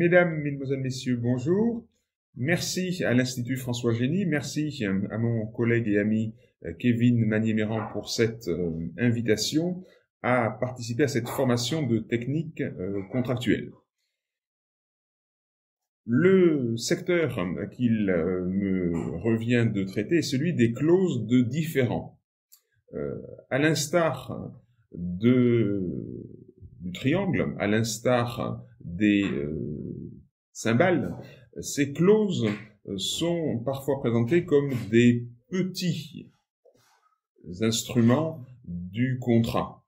Mesdames, Mesdemoiselles, Messieurs, bonjour. Merci à l'Institut François Génie, merci à mon collègue et ami Kevin Magnier-Méran pour cette invitation à participer à cette formation de technique contractuelle. Le secteur qu'il me revient de traiter est celui des clauses de différend. À l'instar du triangle, à l'instar des cymbales, ces clauses sont parfois présentées comme des petits instruments du contrat.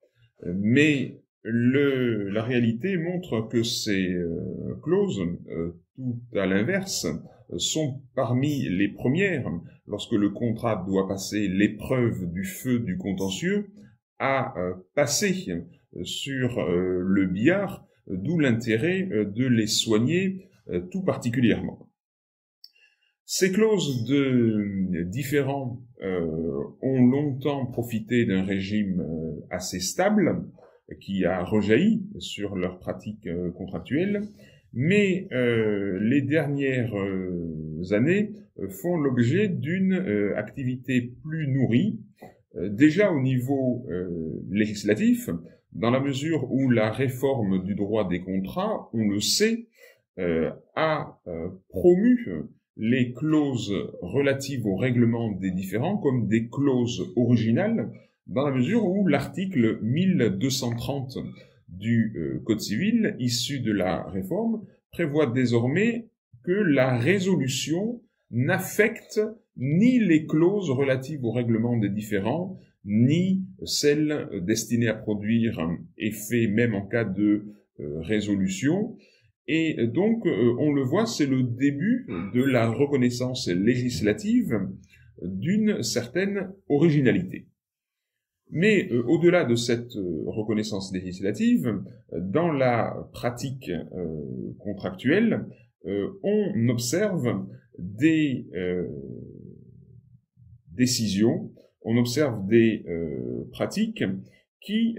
Mais la réalité montre que ces clauses, tout à l'inverse, sont parmi les premières, lorsque le contrat doit passer l'épreuve du feu du contentieux, à passer sur le billard, d'où l'intérêt de les soigner tout particulièrement. Ces clauses de différend ont longtemps profité d'un régime assez stable qui a rejailli sur leur pratique contractuelle, mais les dernières années font l'objet d'une activité plus nourrie, déjà au niveau législatif, dans la mesure où la réforme du droit des contrats, on le sait, a promu les clauses relatives au règlement des différends comme des clauses originales, dans la mesure où l'article 1230 du Code civil, issu de la réforme, prévoit désormais que la résolution n'affecte ni les clauses relatives au règlement des différends, ni celles destinées à produire un effet même en cas de résolution. Et donc, on le voit, c'est le début de la reconnaissance législative d'une certaine originalité. Mais au-delà de cette reconnaissance législative, dans la pratique contractuelle, on observe des décisions, on observe des pratiques qui,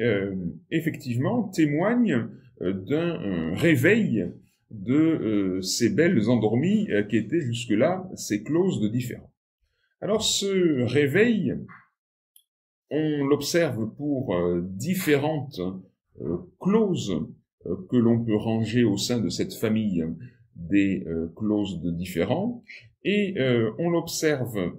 effectivement, témoignent d'un réveil de ces belles endormies qui étaient jusque-là ces clauses de différend. Alors ce réveil, on l'observe pour différentes clauses que l'on peut ranger au sein de cette famille des clauses de différend, et on l'observe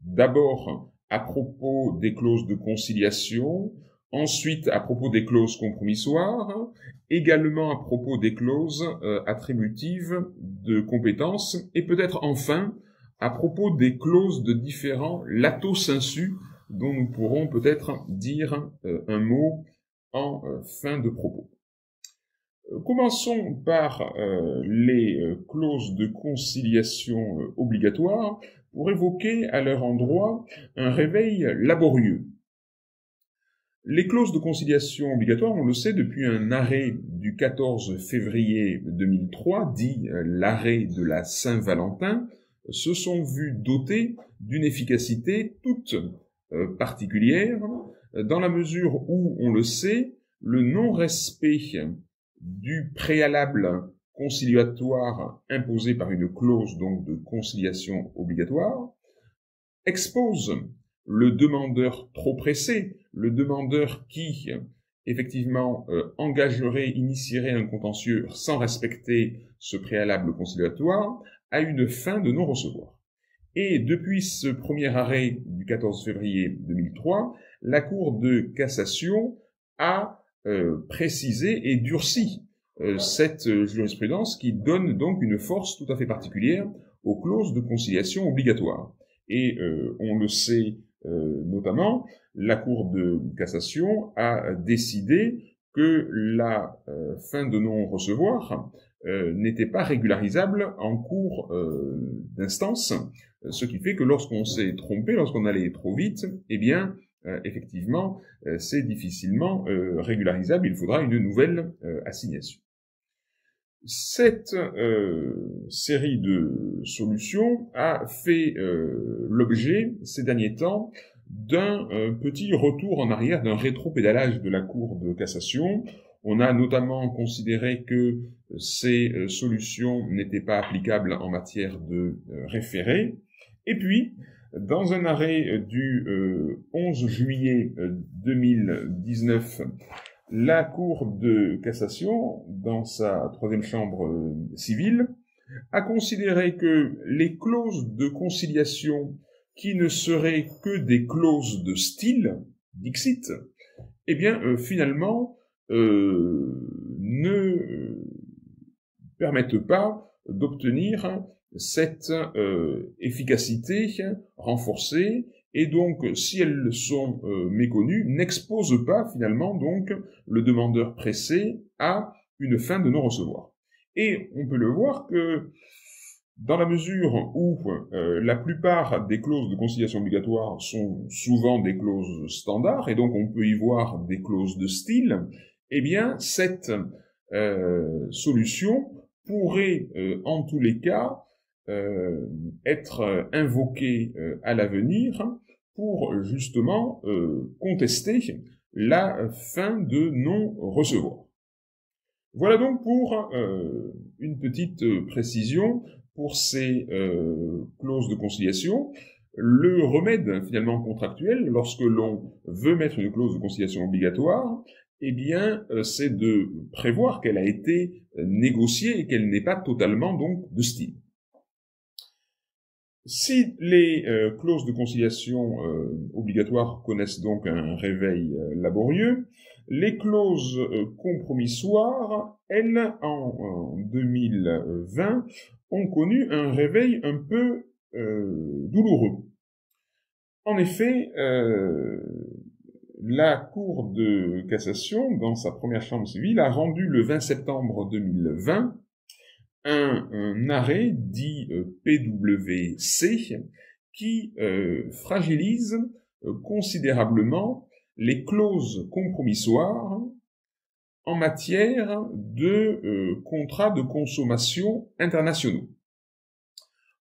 d'abord à propos des clauses de conciliation, ensuite à propos des clauses compromissoires, également à propos des clauses attributives de compétences, et peut-être enfin à propos des clauses de différend lato sensu, dont nous pourrons peut-être dire un mot en fin de propos. Commençons par les clauses de conciliation obligatoires pour évoquer à leur endroit un réveil laborieux. Les clauses de conciliation obligatoires, on le sait depuis un arrêt du 14 février 2003, dit l'arrêt de la Saint-Valentin, se sont vues dotées d'une efficacité toute particulière, dans la mesure où, on le sait, le non-respect du préalable conciliatoire imposé par une clause donc de conciliation obligatoire expose le demandeur trop pressé, le demandeur qui, effectivement, initierait un contentieux sans respecter ce préalable conciliatoire, à une fin de non-recevoir. Et depuis ce premier arrêt du 14 février 2003, la Cour de cassation a précisé et durci cette jurisprudence qui donne donc une force tout à fait particulière aux clauses de conciliation obligatoire. Et on le sait notamment, la Cour de cassation a décidé que la fin de non-recevoir n'était pas régularisable en cours d'instance, ce qui fait que lorsqu'on s'est trompé, lorsqu'on allait trop vite, eh bien, effectivement, c'est difficilement régularisable, il faudra une nouvelle assignation. Cette série de solutions a fait l'objet, ces derniers temps, d'un petit retour en arrière, d'un rétropédalage de la Cour de cassation. On a notamment considéré que ces solutions n'étaient pas applicables en matière de référé. Et puis, dans un arrêt du 11 juillet 2019, la Cour de cassation, dans sa troisième chambre civile, a considéré que les clauses de conciliation qui ne seraient que des clauses de style, dixit, eh bien, finalement, ne permettent pas d'obtenir cette efficacité renforcée, et donc, si elles sont méconnues, n'exposent pas finalement donc le demandeur pressé à une fin de non-recevoir. Et on peut le voir que dans la mesure où la plupart des clauses de conciliation obligatoire sont souvent des clauses standards, et donc on peut y voir des clauses de style, eh bien cette solution pourrait en tous les cas être invoquée à l'avenir pour justement contester la fin de non-recevoir. Voilà donc pour une petite précision pour ces clauses de conciliation. Le remède finalement contractuel, lorsque l'on veut mettre une clause de conciliation obligatoire, eh bien c'est de prévoir qu'elle a été négociée et qu'elle n'est pas totalement donc de style. Si les clauses de conciliation obligatoires connaissent donc un réveil laborieux, les clauses compromissoires, elles, en 2020, ont connu un réveil un peu douloureux. En effet, la Cour de cassation, dans sa première chambre civile, a rendu le 20 septembre 2020 un arrêt dit PWC qui fragilise considérablement les clauses compromissoires en matière de contrats de consommation internationaux.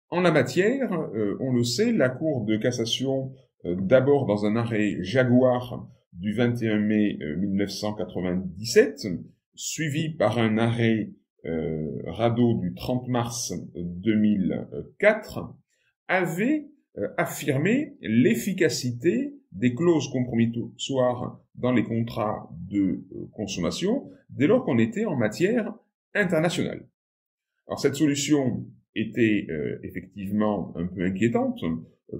En la matière, on le sait, la Cour de cassation, d'abord dans un arrêt Jaguar du 21 mai 1997, suivi par un arrêt Rado du 30 mars 2004, avait affirmé l'efficacité des clauses compromissoires dans les contrats de consommation dès lors qu'on était en matière internationale. Alors cette solution était effectivement un peu inquiétante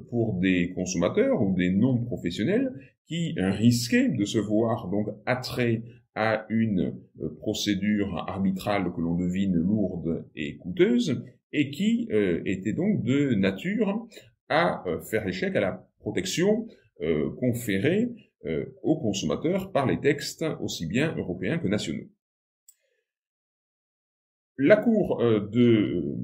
pour des consommateurs ou des non-professionnels qui risquaient de se voir donc attraits à une procédure arbitrale que l'on devine lourde et coûteuse, et qui était donc de nature à faire échec à la protection conférée aux consommateurs par les textes aussi bien européens que nationaux. La Cour de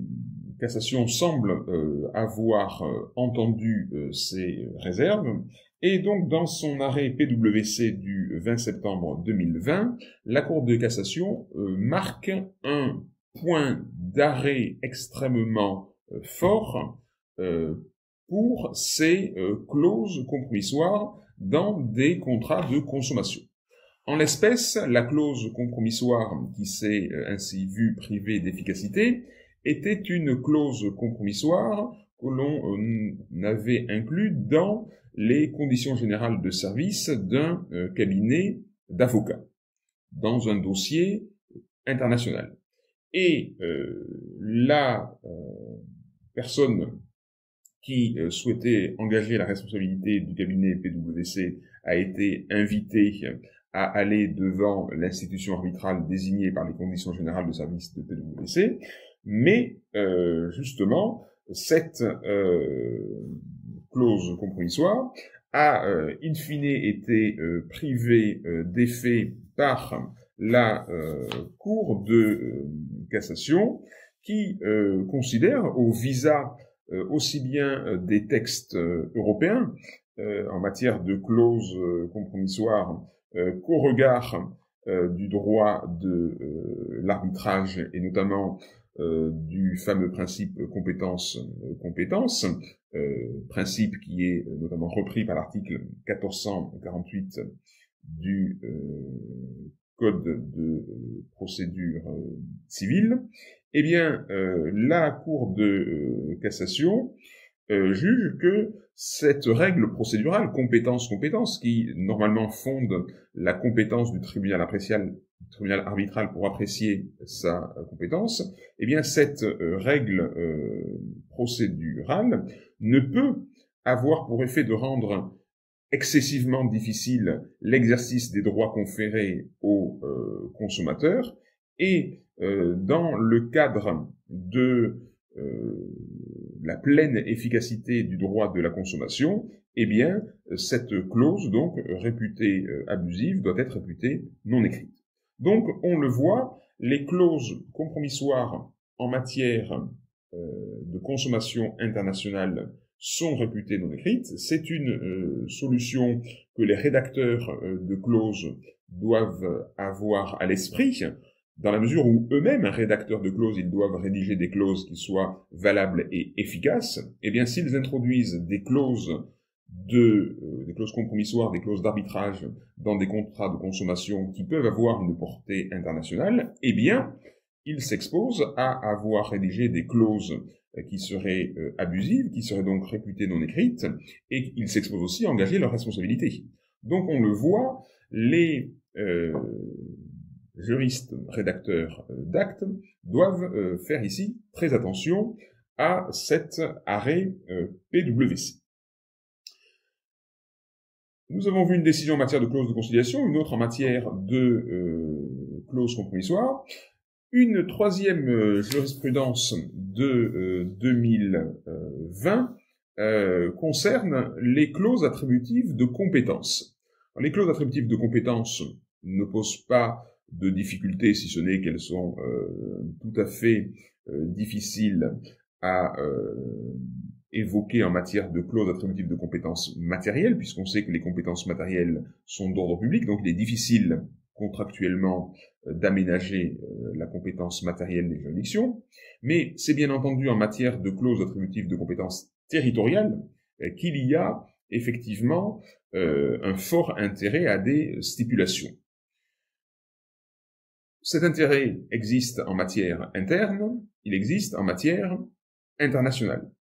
cassation semble avoir entendu ces réserves, et donc dans son arrêt PWC du 20 septembre 2020, la Cour de cassation marque un point d'arrêt extrêmement fort pour ces clauses compromissoires dans des contrats de consommation. En l'espèce, la clause compromissoire qui s'est ainsi vue privée d'efficacité était une clause compromissoire que l'on avait inclus dans les conditions générales de service d'un cabinet d'avocats dans un dossier international. Et la personne qui souhaitait engager la responsabilité du cabinet PWC a été invitée à aller devant l'institution arbitrale désignée par les conditions générales de service de PWC, mais justement, cette clause compromissoire a in fine été privée d'effet par la Cour de cassation qui considère au visa aussi bien des textes européens en matière de clauses compromissoires qu'au regard du droit de l'arbitrage et notamment du fameux principe compétence, principe qui est notamment repris par l'article 1448 du Code de procédure civile, eh bien, la Cour de cassation juge que cette règle procédurale, compétence, qui normalement fonde la compétence du tribunal arbitral pour apprécier sa compétence, eh bien, cette règle procédurale ne peut avoir pour effet de rendre excessivement difficile l'exercice des droits conférés aux consommateurs, et dans le cadre de la pleine efficacité du droit de la consommation, eh bien, cette clause, donc, réputée abusive, doit être réputée non écrite. Donc, on le voit, les clauses compromissoires en matière de consommation internationale sont réputées non écrites. C'est une solution que les rédacteurs de clauses doivent avoir à l'esprit, dans la mesure où eux-mêmes, un rédacteur de clauses, ils doivent rédiger des clauses qui soient valables et efficaces. Eh bien, s'ils introduisent des clauses compromissoires, des clauses d'arbitrage dans des contrats de consommation qui peuvent avoir une portée internationale, eh bien, ils s'exposent à avoir rédigé des clauses qui seraient abusives, qui seraient donc réputées non écrites, et ils s'exposent aussi à engager leurs responsabilités. Donc on le voit, les juristes rédacteurs d'actes doivent faire ici très attention à cet arrêt PwC. Nous avons vu une décision en matière de clause de conciliation, une autre en matière de clause compromissoire. Une troisième jurisprudence de 2020 concerne les clauses attributives de compétence. Alors, les clauses attributives de compétence ne posent pas de difficultés, si ce n'est qu'elles sont tout à fait difficiles à évoquer en matière de clauses attributives de compétences matérielles, puisqu'on sait que les compétences matérielles sont d'ordre public, donc il est difficile contractuellement d'aménager la compétence matérielle des juridictions, mais c'est bien entendu en matière de clauses attributives de compétences territoriales qu'il y a effectivement un fort intérêt à des stipulations. Cet intérêt existe en matière interne, il existe en matière internationale.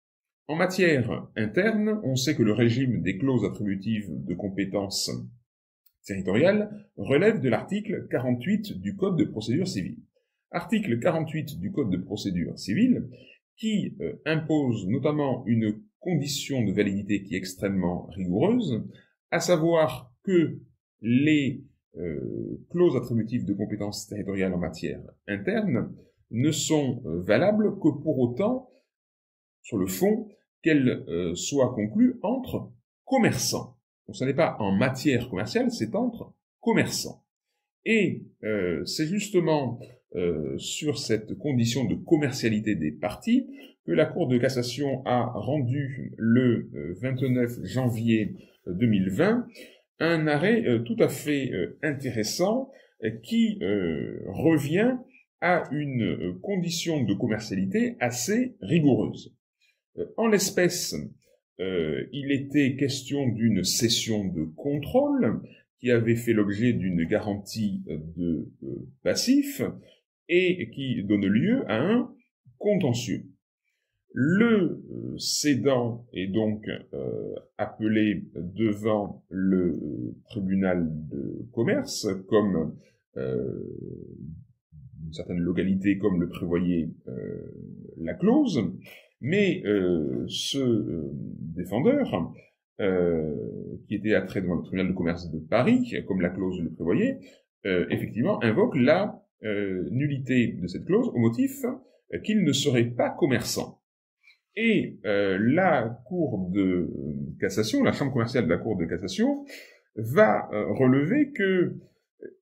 En matière interne, on sait que le régime des clauses attributives de compétences territoriales relève de l'article 48 du Code de procédure civile. Article 48 du Code de procédure civile qui impose notamment une condition de validité qui est extrêmement rigoureuse, à savoir que les clauses attributives de compétences territoriales en matière interne ne sont valables que pour autant, sur le fond, qu'elles soient conclues entre commerçants. Donc ce n'est pas en matière commerciale, c'est entre commerçants. Et c'est justement sur cette condition de commercialité des parties que la Cour de cassation a rendu le 29 janvier 2020 un arrêt tout à fait intéressant qui revient à une condition de commercialité assez rigoureuse. En l'espèce, il était question d'une cession de contrôle qui avait fait l'objet d'une garantie de passif et qui donne lieu à un contentieux. Le cédant est donc appelé devant le tribunal de commerce comme une certaine localité comme le prévoyait la clause, mais ce défendeur qui était attrait devant le tribunal de commerce de Paris, comme la clause le prévoyait, effectivement invoque la nullité de cette clause au motif qu'il ne serait pas commerçant. Et la Cour de cassation, la chambre commerciale de la Cour de cassation, va relever que,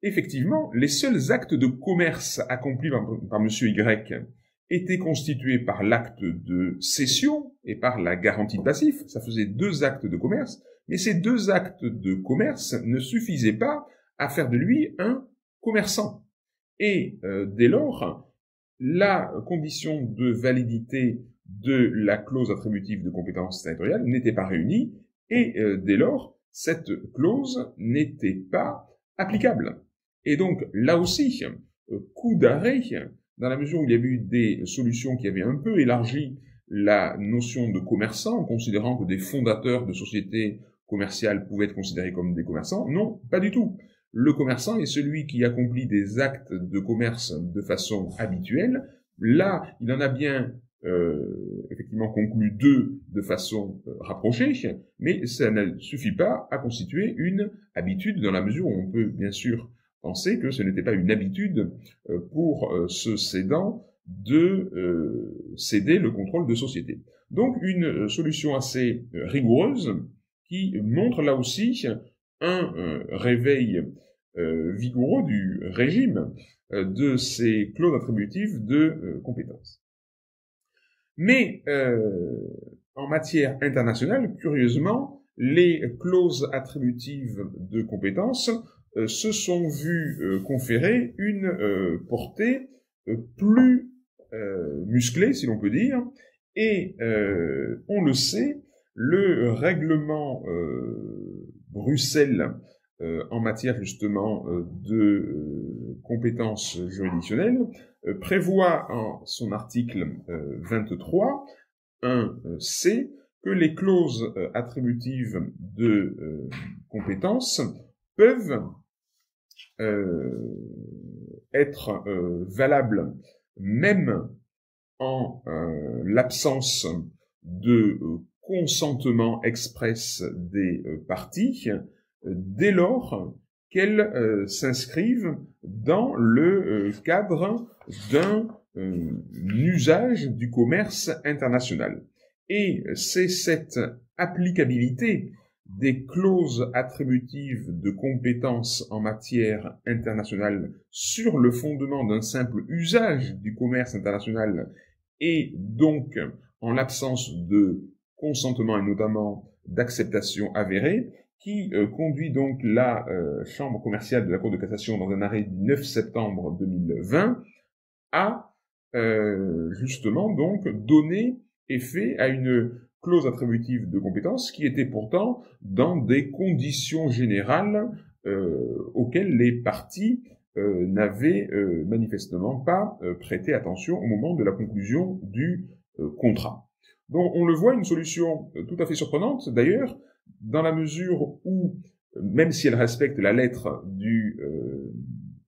effectivement, les seuls actes de commerce accomplis par Monsieur Y étaient constitués par l'acte de cession et par la garantie de passif. Ça faisait 2 actes de commerce, mais ces 2 actes de commerce ne suffisaient pas à faire de lui un commerçant. Et dès lors, la condition de validité de la clause attributive de compétence territoriale n'était pas réunie, et dès lors, cette clause n'était pas applicable. Et donc, là aussi, coup d'arrêt, dans la mesure où il y avait eu des solutions qui avaient un peu élargi la notion de commerçant, en considérant que des fondateurs de sociétés commerciales pouvaient être considérés comme des commerçants. Non, pas du tout. Le commerçant est celui qui accomplit des actes de commerce de façon habituelle. Là, il en a bien effectivement conclu deux de façon rapprochée, mais ça ne suffit pas à constituer une habitude dans la mesure où on peut bien sûr penser que ce n'était pas une habitude pour ce cédant de céder le contrôle de société. Donc une solution assez rigoureuse qui montre là aussi un réveil vigoureux du régime de ces clauses attributives de compétences. Mais en matière internationale, curieusement, les clauses attributives de compétences se sont vues conférer une portée plus musclée, si l'on peut dire, et on le sait, le règlement Bruxelles en matière justement de compétences juridictionnelles prévoit en son article 23, 1c, que les clauses attributives de compétences peuvent être valables même en l'absence de consentement express des parties, dès lors qu'elles s'inscrivent dans le cadre d'un usage du commerce international. Et c'est cette applicabilité des clauses attributives de compétences en matière internationale sur le fondement d'un simple usage du commerce international et donc en l'absence de consentement et notamment d'acceptation avérée qui conduit donc la Chambre commerciale de la Cour de cassation dans un arrêt du 9 septembre 2020 à justement donc donner effet à une clause attributive de compétence qui était pourtant dans des conditions générales auxquelles les parties n'avaient manifestement pas prêté attention au moment de la conclusion du contrat. Donc on le voit, une solution tout à fait surprenante d'ailleurs, dans la mesure où, même si elle respecte la lettre du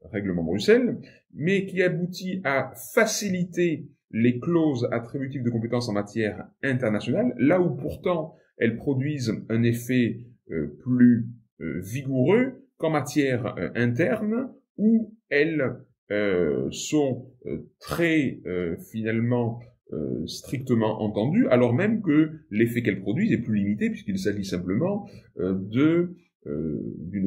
règlement Bruxelles, mais qui aboutit à faciliter les clauses attributives de compétences en matière internationale, là où pourtant elles produisent un effet plus vigoureux qu'en matière interne, où elles sont très finalement strictement entendues, alors même que l'effet qu'elles produisent est plus limité, puisqu'il s'agit simplement d'une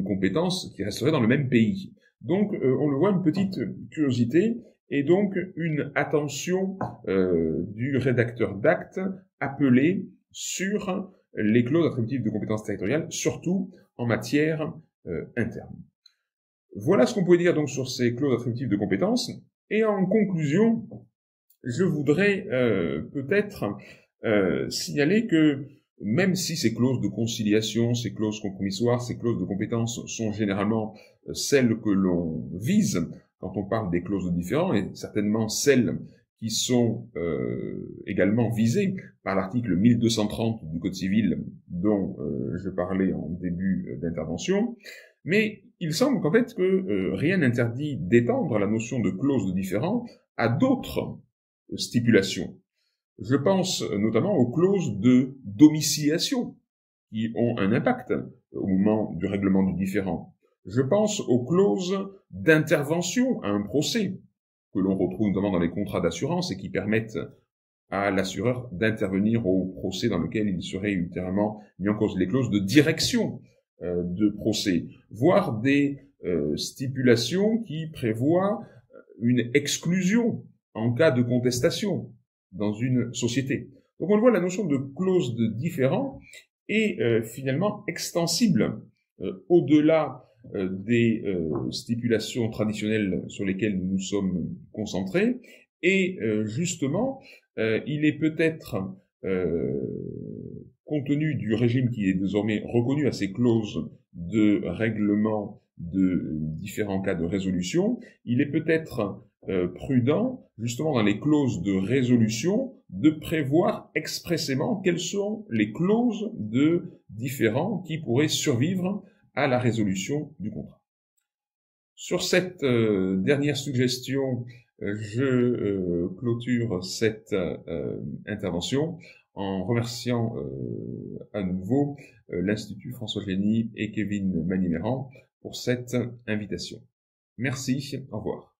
compétence qui resterait dans le même pays. Donc on le voit, une petite curiosité, et donc une attention du rédacteur d'acte appelé sur les clauses attributives de compétences territoriales, surtout en matière interne. Voilà ce qu'on peut dire donc sur ces clauses attributives de compétences. Et en conclusion, je voudrais peut-être signaler que même si ces clauses de conciliation, ces clauses compromissoires, ces clauses de compétences sont généralement celles que l'on vise quand on parle des clauses de différend, et certainement celles qui sont également visées par l'article 1230 du Code civil dont je parlais en début d'intervention, mais il semble qu'en fait que rien n'interdit d'étendre la notion de clause de différend à d'autres stipulations. Je pense notamment aux clauses de domiciliation qui ont un impact au moment du règlement du différend. Je pense aux clauses d'intervention à un procès que l'on retrouve notamment dans les contrats d'assurance et qui permettent à l'assureur d'intervenir au procès dans lequel il serait ultérieurement mis en cause, les clauses de direction de procès, voire des stipulations qui prévoient une exclusion en cas de contestation dans une société. Donc on le voit, la notion de clause de différend est finalement extensible au-delà des stipulations traditionnelles sur lesquelles nous nous sommes concentrés, et justement, il est peut-être, compte tenu du régime qui est désormais reconnu à ces clauses de règlement de différents cas de résolution, il est peut-être prudent, justement dans les clauses de résolution, de prévoir expressément quelles sont les clauses de différend qui pourraient survivre à la résolution du contrat. Sur cette dernière suggestion, je clôture cette intervention en remerciant à nouveau l'Institut François Génie et Kevin Magniméran pour cette invitation. Merci, au revoir.